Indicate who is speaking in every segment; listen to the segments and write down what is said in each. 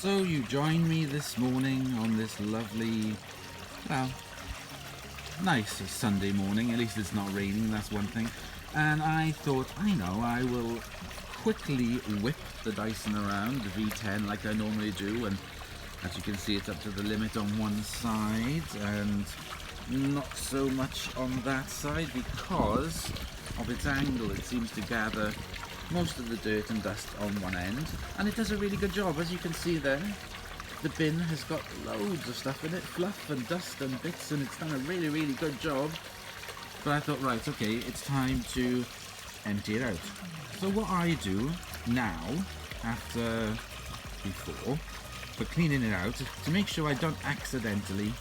Speaker 1: So you joined me this morning on this lovely, well, nice Sunday morning. At least it's not raining, that's one thing. And I thought, I will quickly whip the Dyson around, the V10, like I normally do. And as you can see, it's up to the limit on one side and not so much on that side because of its angle. It seems to gather most of the dirt and dust on one end, and it does a really good job. As you can see there, the bin has got loads of stuff in it, fluff and dust and bits, and it's done a really good job. But I thought, right, okay, it's time to empty it out. So what I do now, before, for cleaning it out, to make sure I don't accidentally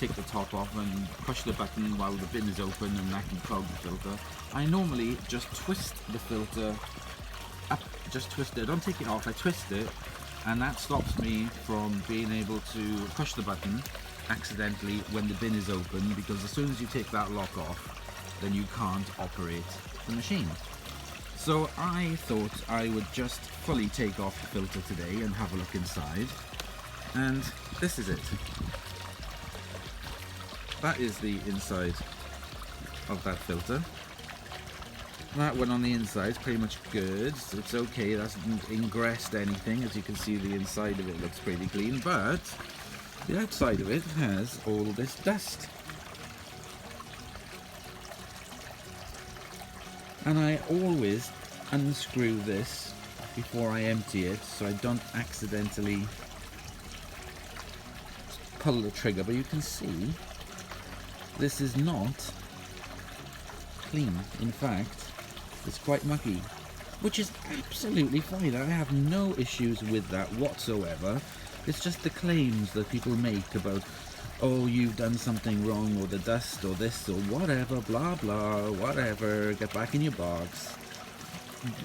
Speaker 1: take the top off and push the button while the bin is open and that can clog the filter, I normally just twist the filter up, just twist it. I don't take it off, I twist it, and that stops me from being able to push the button accidentally when the bin is open, because as soon as you take that lock off, then you can't operate the machine. So I thought I would just fully take off the filter today and have a look inside, and this is it. That is the inside of that filter. That one on the inside is pretty much good. It's okay, that hasn't ingressed anything. As you can see, the inside of it looks pretty clean, but the outside of it has all this dust. And I always unscrew this before I empty it so I don't accidentally pull the trigger. But you can see this is not clean. In fact, it's quite mucky, which is absolutely fine. I have no issues with that whatsoever. It's just the claims that people make about, oh, you've done something wrong, or the dust, or this, or whatever, blah blah, whatever, get back in your box.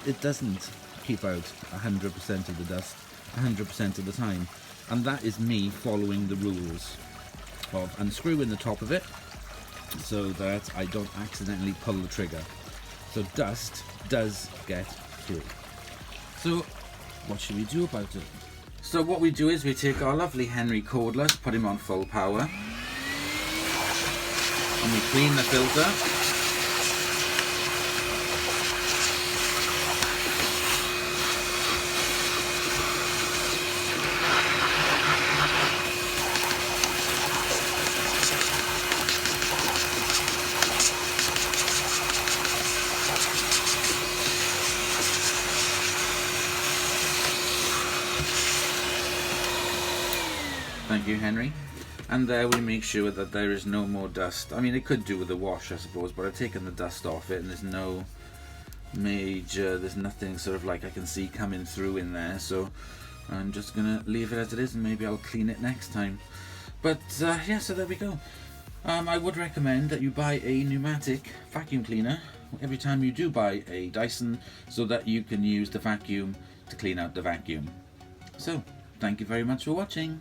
Speaker 1: It doesn't keep out 100% of the dust 100% of the time, and that is me following the rules of unscrewing the top of it so that I don't accidentally pull the trigger. So dust does get through. So what should we do about it? So what we do is we take our lovely Henry cordless, put him on full power, and we clean the filter. Thank you, Henry. And there we make sure that there is no more dust. I mean, it could do with a wash, I suppose, but I've taken the dust off it and there's no major, there's nothing sort of like I can see coming through in there. So I'm just gonna leave it as it is, and maybe I'll clean it next time. But yeah, so there we go. I would recommend that you buy a pneumatic vacuum cleaner every time you do buy a Dyson, so that you can use the vacuum to clean out the vacuum. So thank you very much for watching.